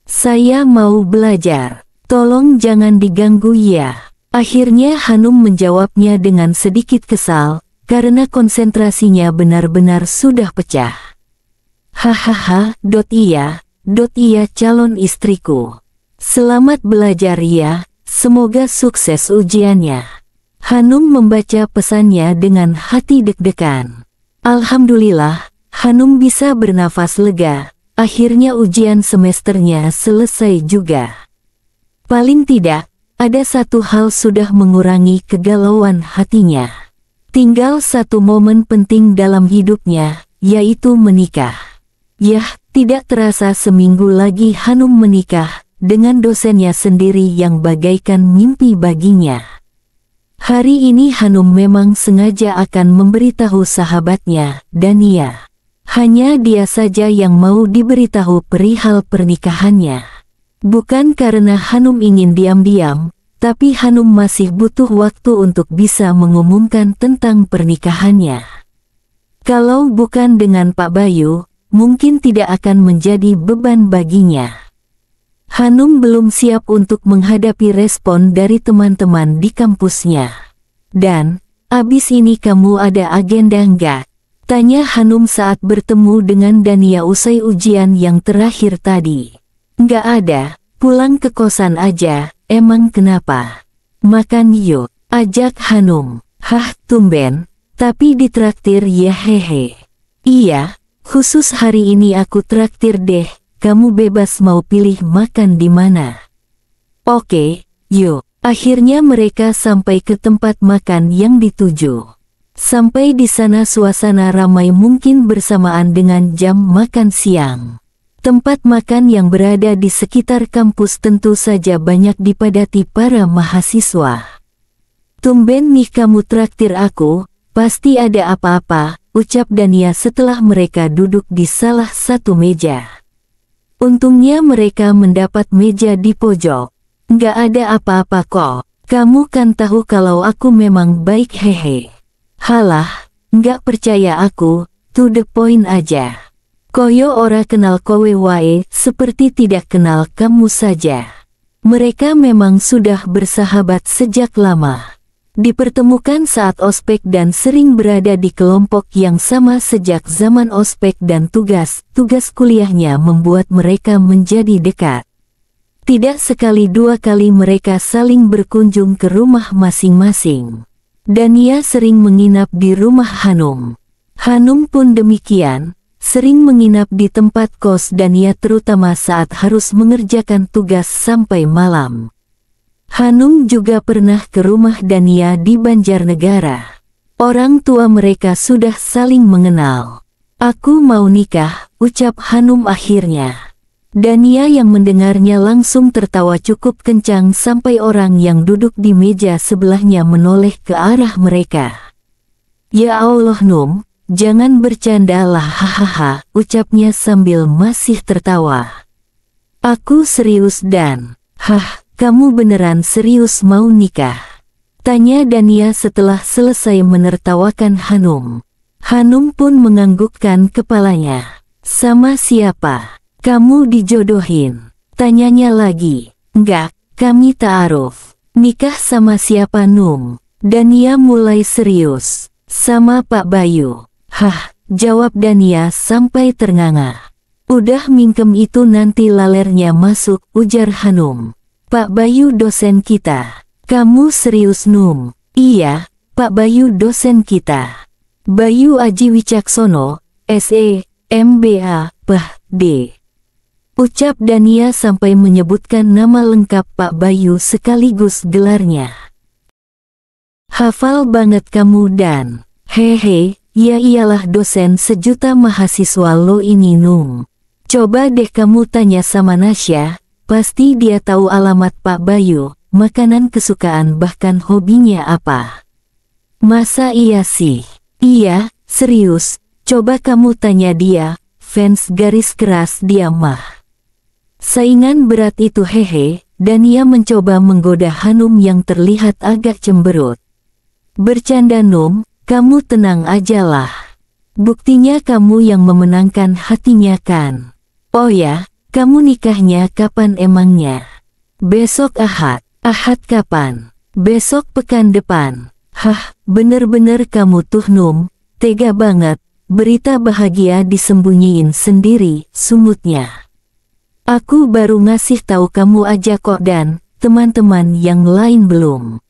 S1: Saya mau belajar, tolong jangan diganggu ya. Akhirnya Hanum menjawabnya dengan sedikit kesal, karena konsentrasinya benar-benar sudah pecah. Hahaha, iya calon istriku. Selamat belajar ya, semoga sukses ujiannya. Hanum membaca pesannya dengan hati deg-degan. Alhamdulillah, Hanum bisa bernafas lega, akhirnya ujian semesternya selesai juga. Paling tidak, ada satu hal sudah mengurangi kegalauan hatinya. Tinggal satu momen penting dalam hidupnya, yaitu menikah. Yah, tidak terasa seminggu lagi Hanum menikah, dengan dosennya sendiri yang bagaikan mimpi baginya. Hari ini Hanum memang sengaja akan memberitahu sahabatnya, Dania. Hanya dia saja yang mau diberitahu perihal pernikahannya. Bukan karena Hanum ingin diam-diam, tapi Hanum masih butuh waktu untuk bisa mengumumkan tentang pernikahannya. Kalau bukan dengan Pak Bayu, mungkin tidak akan menjadi beban baginya. Hanum belum siap untuk menghadapi respon dari teman-teman di kampusnya. Dan, abis ini kamu ada agenda enggak? Tanya Hanum saat bertemu dengan Dania usai ujian yang terakhir tadi. Nggak ada, pulang ke kosan aja, emang kenapa? Makan yuk, ajak Hanum. Hah, tumben, tapi ditraktir ya hehe. Iya, khusus hari ini aku traktir deh, kamu bebas mau pilih makan di mana. Oke, yuk. Akhirnya mereka sampai ke tempat makan yang dituju. Sampai di sana suasana ramai mungkin bersamaan dengan jam makan siang. Tempat makan yang berada di sekitar kampus tentu saja banyak dipadati para mahasiswa. Tumben nih kamu traktir aku, pasti ada apa-apa, ucap Dania setelah mereka duduk di salah satu meja. Untungnya mereka mendapat meja di pojok. Nggak ada apa-apa kok, kamu kan tahu kalau aku memang baik hehe. Halah, nggak percaya aku, to the point aja. Koyo ora kenal kowe wae, seperti tidak kenal kamu saja. Mereka memang sudah bersahabat sejak lama. Dipertemukan saat ospek dan sering berada di kelompok yang sama sejak zaman ospek dan tugas kuliahnya membuat mereka menjadi dekat. Tidak sekali dua kali mereka saling berkunjung ke rumah masing-masing. Dania sering menginap di rumah Hanum. Hanum pun demikian, sering menginap di tempat kos Dania terutama saat harus mengerjakan tugas sampai malam. Hanum juga pernah ke rumah Dania di Banjarnegara. Orang tua mereka sudah saling mengenal. Aku mau nikah, ucap Hanum akhirnya. Dania yang mendengarnya langsung tertawa cukup kencang sampai orang yang duduk di meja sebelahnya menoleh ke arah mereka. Ya Allah Num, jangan bercanda lah hahaha, ucapnya sambil masih tertawa. Aku serius dan, kamu beneran serius mau nikah? Tanya Dania setelah selesai menertawakan Hanum. Hanum pun menganggukkan kepalanya. Sama siapa? Kamu dijodohin? Tanyanya lagi. Enggak, kami ta'aruf. Nikah sama siapa Num? Dania mulai serius. Sama Pak Bayu. Jawab Dania sampai ternganga. Udah mingkem itu nanti lalernya masuk, ujar Hanum. Pak Bayu dosen kita. Kamu serius Num? Iya, Pak Bayu dosen kita. Bayu Aji Wicaksono, SE, MBA, Ph.D. Ucap Dania sampai menyebutkan nama lengkap Pak Bayu sekaligus gelarnya. Hafal banget kamu Dan. Hehe, ya iyalah dosen sejuta mahasiswa lo ini Nung. Coba deh kamu tanya sama Nasya, pasti dia tahu alamat Pak Bayu, makanan kesukaan bahkan hobinya apa. Masa iya sih? Iya, serius, coba kamu tanya dia, fans garis keras dia mah. Saingan berat itu hehe, Dania mencoba menggoda Hanum yang terlihat agak cemberut. Bercanda Num, kamu tenang aja lah. Buktinya kamu yang memenangkan hatinya kan. Oh ya, kamu nikahnya kapan emangnya? Besok Ahad. Ahad kapan? Besok pekan depan. Hah, bener-bener kamu tuh Num, tega banget, berita bahagia disembunyiin sendiri, sumutnya. Aku baru ngasih tahu kamu aja kok Dan, teman-teman yang lain belum.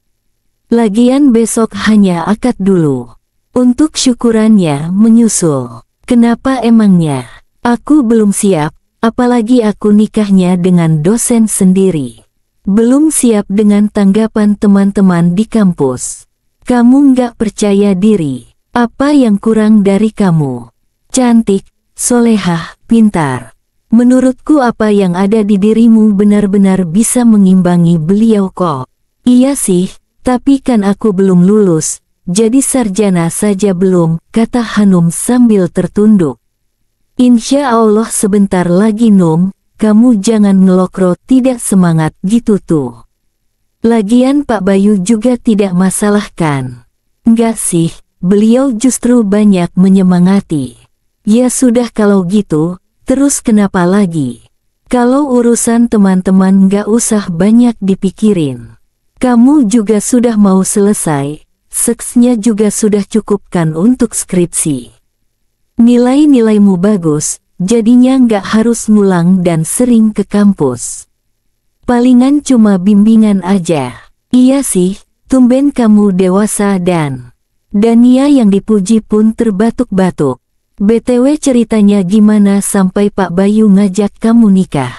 S1: Lagian besok hanya akad dulu. Untuk syukurannya menyusul. Kenapa emangnya? Aku belum siap, apalagi aku nikahnya dengan dosen sendiri. Belum siap dengan tanggapan teman-teman di kampus. Kamu nggak percaya diri. Apa yang kurang dari kamu? Cantik, solehah, pintar. Menurutku apa yang ada di dirimu benar-benar bisa mengimbangi beliau kok. Iya sih, tapi kan aku belum lulus, jadi sarjana saja belum, kata Hanum sambil tertunduk. Insya Allah sebentar lagi Num, kamu jangan ngelokro tidak semangat gitu tuh. Lagian Pak Bayu juga tidak masalah kan? Enggak sih, beliau justru banyak menyemangati. Ya sudah kalau gitu, terus kenapa lagi? Kalau urusan teman-teman nggak usah banyak dipikirin. Kamu juga sudah mau selesai, seksnya juga sudah cukup kan untuk skripsi. Nilai-nilaimu bagus, jadinya nggak harus ngulang dan sering ke kampus. Palingan cuma bimbingan aja. Iya sih, tumben kamu dewasa Dan. Dania yang dipuji pun terbatuk-batuk. BTW ceritanya gimana sampai Pak Bayu ngajak kamu nikah?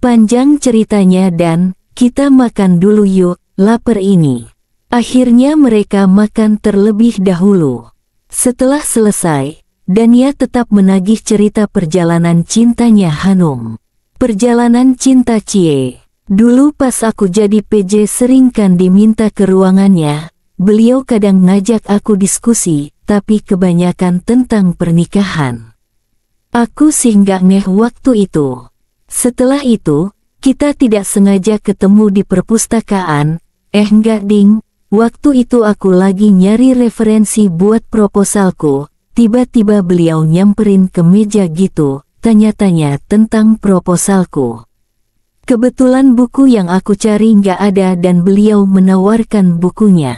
S1: Panjang ceritanya Dan, kita makan dulu yuk, lapar ini. Akhirnya mereka makan terlebih dahulu. Setelah selesai, Dania tetap menagih cerita perjalanan cintanya Hanum. Perjalanan cinta cie. Dulu pas aku jadi PJ sering kan diminta ke ruangannya, beliau kadang ngajak aku diskusi, tapi kebanyakan tentang pernikahan. Aku sih nggak ngeh waktu itu. Setelah itu, kita tidak sengaja ketemu di perpustakaan, enggak ding, waktu itu aku lagi nyari referensi buat proposalku, tiba-tiba beliau nyamperin ke meja gitu, tanya-tanya tentang proposalku. Kebetulan buku yang aku cari nggak ada dan beliau menawarkan bukunya.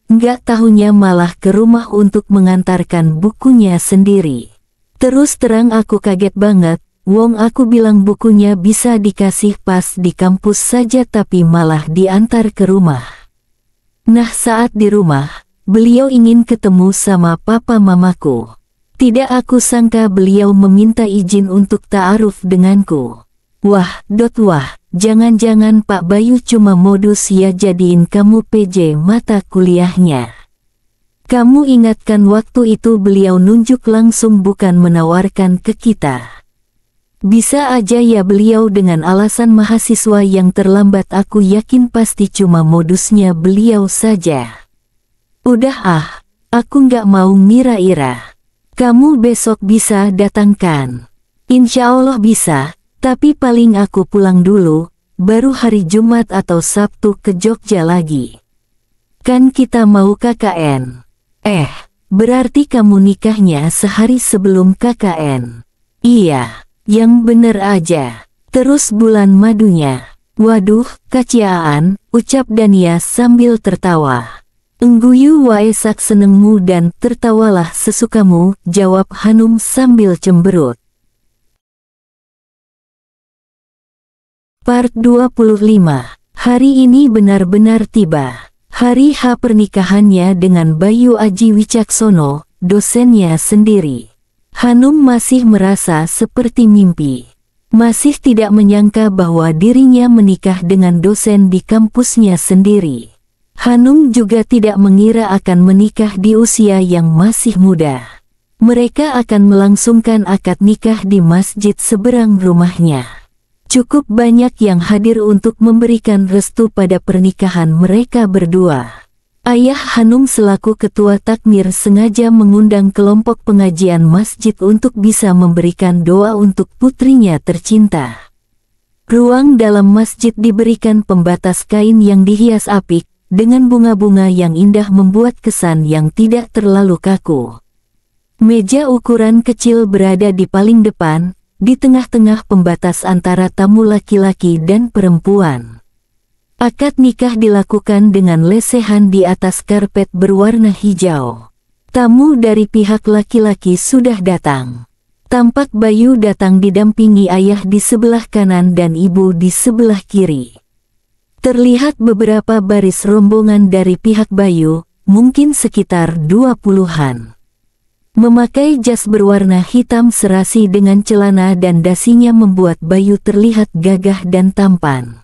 S1: Nggak tahunya malah ke rumah untuk mengantarkan bukunya sendiri. Terus terang aku kaget banget, wong aku bilang bukunya bisa dikasih pas di kampus saja tapi malah diantar ke rumah. Nah saat di rumah, beliau ingin ketemu sama papa mamaku. Tidak aku sangka beliau meminta izin untuk ta'aruf denganku. Wah, jangan-jangan Pak Bayu cuma modus ya jadiin kamu PJ mata kuliahnya. Kamu ingatkan waktu itu beliau nunjuk langsung bukan menawarkan ke kita. Bisa aja ya beliau dengan alasan mahasiswa yang terlambat aku yakin pasti cuma modusnya beliau saja. Udah aku nggak mau ngira-ira. Kamu besok bisa datangkan. Insya Allah bisa. Tapi paling aku pulang dulu, baru hari Jumat atau Sabtu ke Jogja lagi. Kan kita mau KKN. Berarti kamu nikahnya sehari sebelum KKN. Iya, yang bener aja. Terus bulan madunya. Waduh, kaciaan, ucap Dania sambil tertawa. Engguyu wae sak senengmu dan tertawalah sesukamu, jawab Hanum sambil cemberut. Part 25. Hari ini benar-benar tiba. Hari H pernikahannya dengan Bayu Aji Wicaksono, dosennya sendiri. Hanum masih merasa seperti mimpi. Masih tidak menyangka bahwa dirinya menikah dengan dosen di kampusnya sendiri. Hanum juga tidak mengira akan menikah di usia yang masih muda. Mereka akan melangsungkan akad nikah di masjid seberang rumahnya. Cukup banyak yang hadir untuk memberikan restu pada pernikahan mereka berdua. Ayah Hanum selaku ketua takmir sengaja mengundang kelompok pengajian masjid untuk bisa memberikan doa untuk putrinya tercinta. Ruang dalam masjid diberikan pembatas kain yang dihias apik, dengan bunga-bunga yang indah membuat kesan yang tidak terlalu kaku. Meja ukuran kecil berada di paling depan, di tengah-tengah pembatas antara tamu laki-laki dan perempuan. Akad nikah dilakukan dengan lesehan di atas karpet berwarna hijau. Tamu dari pihak laki-laki sudah datang. Tampak Bayu datang didampingi ayah di sebelah kanan dan ibu di sebelah kiri. Terlihat beberapa baris rombongan dari pihak Bayu, mungkin sekitar 20-an. Memakai jas berwarna hitam serasi dengan celana dan dasinya membuat Bayu terlihat gagah dan tampan.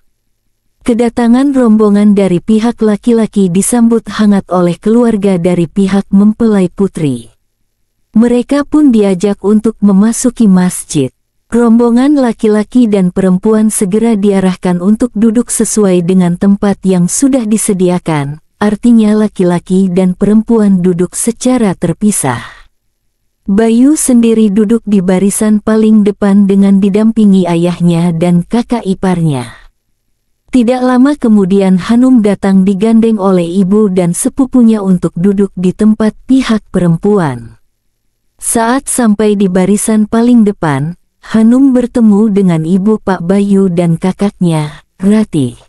S1: Kedatangan rombongan dari pihak laki-laki disambut hangat oleh keluarga dari pihak mempelai putri. Mereka pun diajak untuk memasuki masjid. Rombongan laki-laki dan perempuan segera diarahkan untuk duduk sesuai dengan tempat yang sudah disediakan, artinya laki-laki dan perempuan duduk secara terpisah. Bayu sendiri duduk di barisan paling depan dengan didampingi ayahnya dan kakak iparnya. Tidak lama kemudian Hanum datang digandeng oleh ibu dan sepupunya untuk duduk di tempat pihak perempuan. Saat sampai di barisan paling depan, Hanum bertemu dengan ibu Pak Bayu dan kakaknya, Ratih.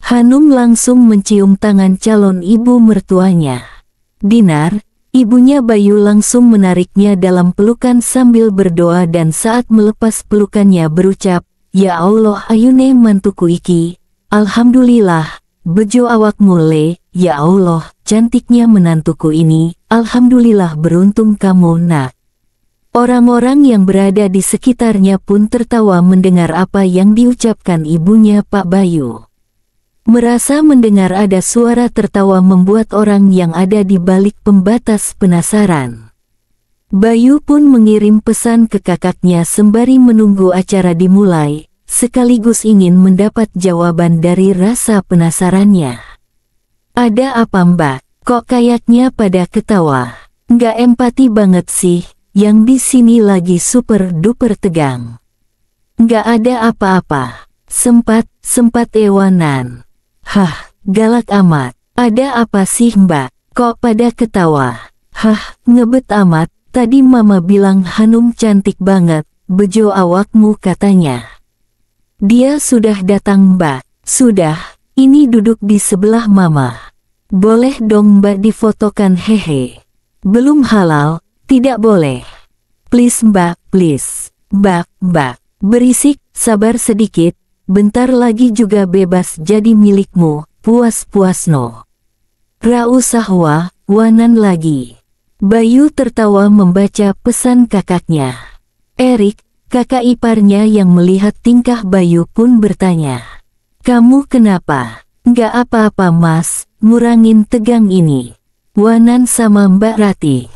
S1: Hanum langsung mencium tangan calon ibu mertuanya. Dinar, ibunya Bayu langsung menariknya dalam pelukan sambil berdoa dan saat melepas pelukannya berucap, "Ya Allah ayune mantuku iki, alhamdulillah, bejo awak mule, ya Allah, cantiknya menantuku ini, alhamdulillah beruntung kamu nak." Orang-orang yang berada di sekitarnya pun tertawa mendengar apa yang diucapkan ibunya Pak Bayu. Merasa mendengar ada suara tertawa membuat orang yang ada di balik pembatas penasaran. Bayu pun mengirim pesan ke kakaknya sembari menunggu acara dimulai, sekaligus ingin mendapat jawaban dari rasa penasarannya. "Ada apa mbak? Kok kayaknya pada ketawa? Nggak empati banget sih, yang di sini lagi super duper tegang." "Nggak ada apa-apa. Sempat ewanan." "Hah, galak amat. Ada apa sih mbak? Kok pada ketawa?" "Hah, ngebet amat. Tadi mama bilang Hanum cantik banget, bejo awakmu katanya." "Dia sudah datang mbak." "Sudah, ini duduk di sebelah mama. Boleh dong mbak difotokan hehe." "Belum halal, tidak boleh." "Please mbak, please." Mbak, berisik, sabar sedikit. Bentar lagi juga bebas jadi milikmu, puas-puas no." "Ra usah wanan lagi." Bayu tertawa membaca pesan kakaknya. Erik, kakak iparnya yang melihat tingkah Bayu pun bertanya, "Kamu kenapa?" "Nggak apa-apa mas, ngurangin tegang ini." "Wanan sama Mbak Ratih."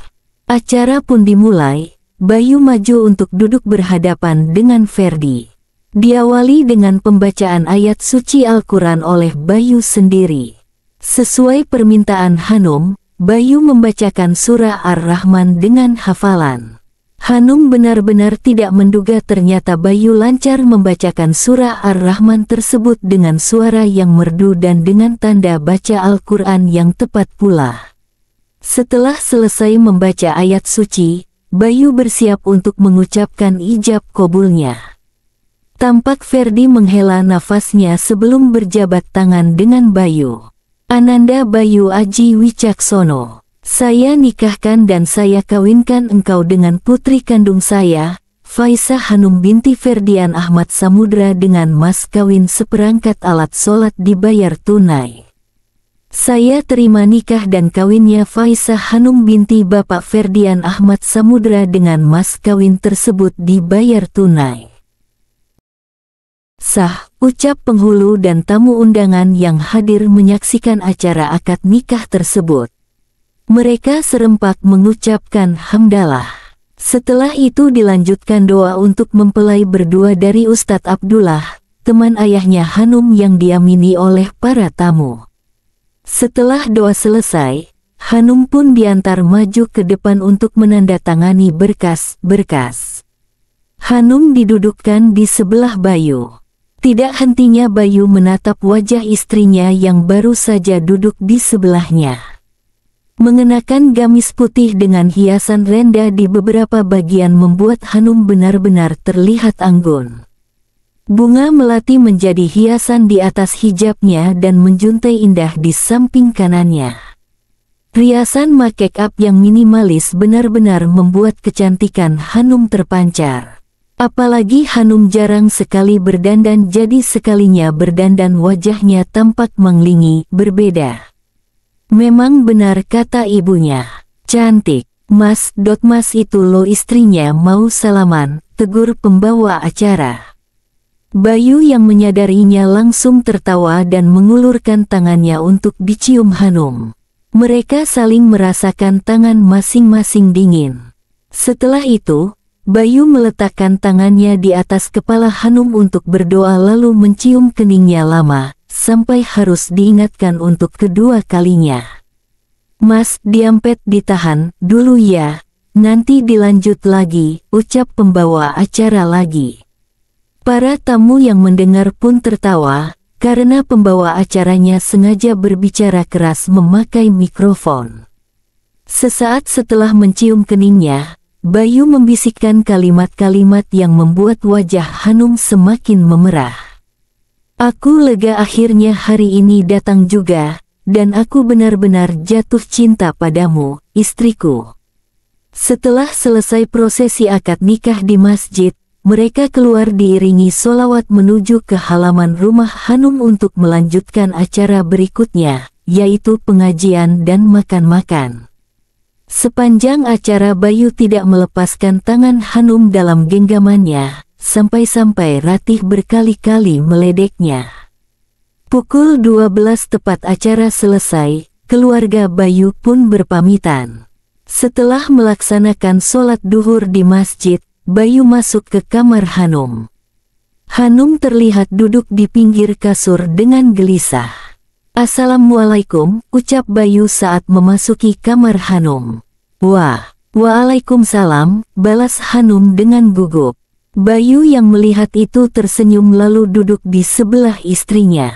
S1: Acara pun dimulai, Bayu maju untuk duduk berhadapan dengan Ferdi. Diawali dengan pembacaan ayat suci Al-Quran oleh Bayu sendiri. Sesuai permintaan Hanum, Bayu membacakan surah Ar-Rahman dengan hafalan. Hanum benar-benar tidak menduga ternyata Bayu lancar membacakan surah Ar-Rahman tersebut dengan suara yang merdu dan dengan tanda baca Al-Quran yang tepat pula. Setelah selesai membaca ayat suci, Bayu bersiap untuk mengucapkan ijab qabulnya. Tampak Ferdi menghela nafasnya sebelum berjabat tangan dengan Bayu. "Ananda Bayu Aji Wicaksono, saya nikahkan dan saya kawinkan engkau dengan putri kandung saya, Faisah Hanum binti Ferdian Ahmad Samudra dengan mas kawin seperangkat alat sholat dibayar tunai." Saya terima nikah dan kawinnya Faisah Hanum binti Bapak Ferdian Ahmad Samudra dengan mas kawin tersebut dibayar tunai. Sah, ucap penghulu dan tamu undangan yang hadir menyaksikan acara akad nikah tersebut. Mereka serempak mengucapkan hamdalah. Setelah itu dilanjutkan doa untuk mempelai berdua dari Ustadz Abdullah, teman ayahnya Hanum yang diamini oleh para tamu. Setelah doa selesai, Hanum pun diantar maju ke depan untuk menandatangani berkas-berkas. Hanum didudukkan di sebelah Bayu. Tidak hentinya Bayu menatap wajah istrinya yang baru saja duduk di sebelahnya. Mengenakan gamis putih dengan hiasan renda di beberapa bagian membuat Hanum benar-benar terlihat anggun. Bunga melati menjadi hiasan di atas hijabnya dan menjuntai indah di samping kanannya. Riasan make up yang minimalis benar-benar membuat kecantikan Hanum terpancar. Apalagi Hanum jarang sekali berdandan, jadi sekalinya berdandan wajahnya tampak menglingi, berbeda. Memang benar kata ibunya, cantik. Mas itu lo istrinya mau salaman, tegur pembawa acara. Bayu yang menyadarinya langsung tertawa dan mengulurkan tangannya untuk dicium Hanum. Mereka saling merasakan tangan masing-masing dingin. Setelah itu, Bayu meletakkan tangannya di atas kepala Hanum untuk berdoa lalu mencium keningnya lama, sampai harus diingatkan untuk kedua kalinya. Mas, diampet ditahan dulu ya, nanti dilanjut lagi, ucap pembawa acara lagi. Para tamu yang mendengar pun tertawa, karena pembawa acaranya sengaja berbicara keras memakai mikrofon. Sesaat setelah mencium keningnya, Bayu membisikkan kalimat-kalimat yang membuat wajah Hanum semakin memerah. Aku lega akhirnya hari ini datang juga, dan aku benar-benar jatuh cinta padamu, istriku. Setelah selesai prosesi akad nikah di masjid, mereka keluar diiringi sholawat menuju ke halaman rumah Hanum untuk melanjutkan acara berikutnya, yaitu pengajian dan makan-makan. Sepanjang acara Bayu tidak melepaskan tangan Hanum dalam genggamannya, sampai-sampai Ratih berkali-kali meledeknya. Pukul 12 tepat acara selesai, keluarga Bayu pun berpamitan. Setelah melaksanakan sholat duhur di masjid, Bayu masuk ke kamar Hanum. Hanum terlihat duduk di pinggir kasur dengan gelisah. Assalamualaikum, ucap Bayu saat memasuki kamar Hanum. Waalaikumsalam, balas Hanum dengan gugup. Bayu yang melihat itu tersenyum lalu duduk di sebelah istrinya.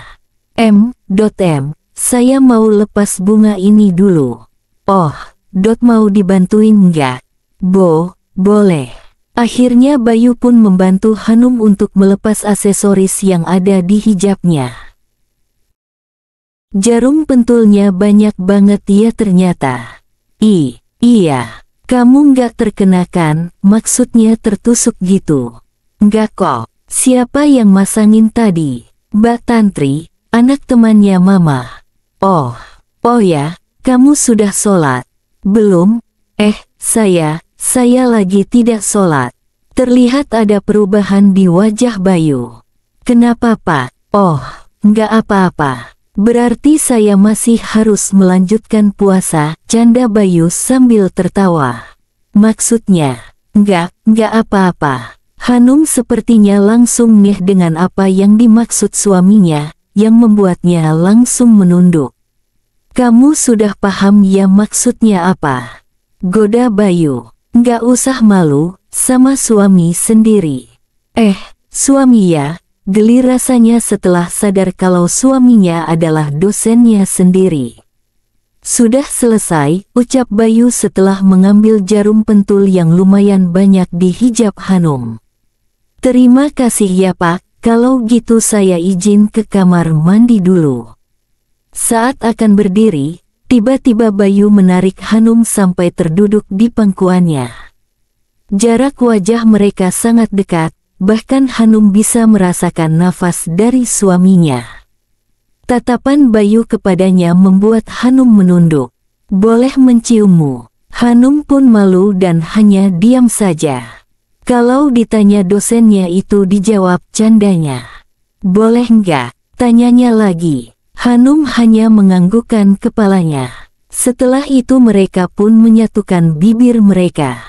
S1: Saya mau lepas bunga ini dulu. Mau dibantuin nggak? Boleh. Akhirnya Bayu pun membantu Hanum untuk melepas aksesoris yang ada di hijabnya. Jarum pentulnya banyak banget ya ternyata. Iya, kamu nggak terkena kan, maksudnya tertusuk gitu. Nggak kok, siapa yang masangin tadi? Mbak Tantri, anak temannya Mama. Oh ya, kamu sudah sholat? Belum? Saya lagi tidak sholat. Terlihat ada perubahan di wajah Bayu. Kenapa Pak? Nggak apa-apa. Berarti saya masih harus melanjutkan puasa, canda Bayu sambil tertawa. Maksudnya, nggak apa-apa. Hanum sepertinya langsung ngeh dengan apa yang dimaksud suaminya, yang membuatnya langsung menunduk. Kamu sudah paham ya maksudnya apa? Goda Bayu. Nggak usah malu, sama suami sendiri. Suami ya, geli rasanya setelah sadar kalau suaminya adalah dosennya sendiri. Sudah selesai, ucap Bayu setelah mengambil jarum pentul yang lumayan banyak di hijab Hanum. Terima kasih ya Pak, kalau gitu saya izin ke kamar mandi dulu. Saat akan berdiri, tiba-tiba Bayu menarik Hanum sampai terduduk di pangkuannya. Jarak wajah mereka sangat dekat, bahkan Hanum bisa merasakan nafas dari suaminya. Tatapan Bayu kepadanya membuat Hanum menunduk. Boleh menciummu. Hanum pun malu dan hanya diam saja. Kalau ditanya dosennya itu dijawab candanya. Boleh enggak? Tanyanya lagi. Hanum hanya menganggukkan kepalanya. Setelah itu mereka pun menyatukan bibir mereka.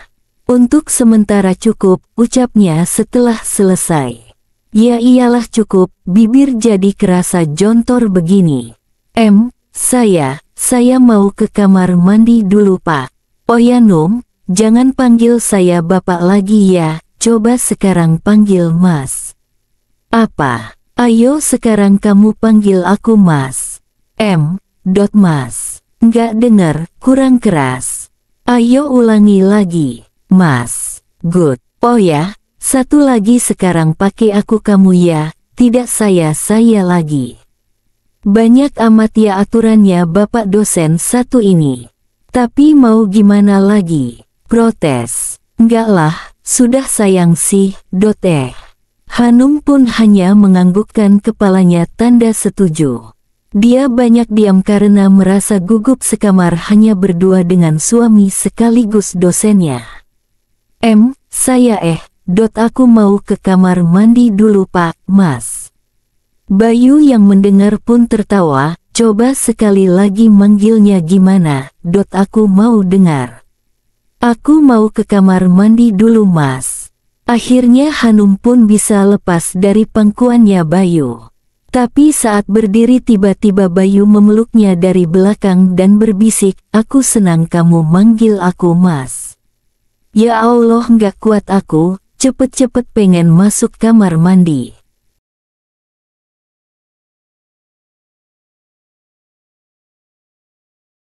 S1: Untuk sementara cukup, ucapnya setelah selesai. Ya iyalah cukup, bibir jadi kerasa jontor begini. Saya mau ke kamar mandi dulu Pak. Oh ya Num, jangan panggil saya Bapak lagi ya, coba sekarang panggil Mas. Apa? Ayo sekarang kamu panggil aku Mas. Mas. Nggak dengar, kurang keras. Ayo ulangi lagi, Mas. Good. Oh ya, satu lagi sekarang pakai aku kamu ya, tidak saya lagi. Banyak amat ya aturannya Bapak dosen satu ini. Tapi mau gimana lagi? Protes. Enggak lah, sudah sayang sih, Hanum pun hanya menganggukkan kepalanya tanda setuju. Dia banyak diam karena merasa gugup sekamar hanya berdua dengan suami sekaligus dosennya. Aku mau ke kamar mandi dulu Pak, Mas. Bayu yang mendengar pun tertawa. Coba sekali lagi manggilnya gimana, aku mau dengar. Aku mau ke kamar mandi dulu Mas. Akhirnya Hanum pun bisa lepas dari pangkuannya Bayu. Tapi saat berdiri tiba-tiba Bayu memeluknya dari belakang dan berbisik, aku senang kamu manggil aku Mas. Ya Allah nggak kuat aku, cepet-cepet pengen masuk kamar mandi.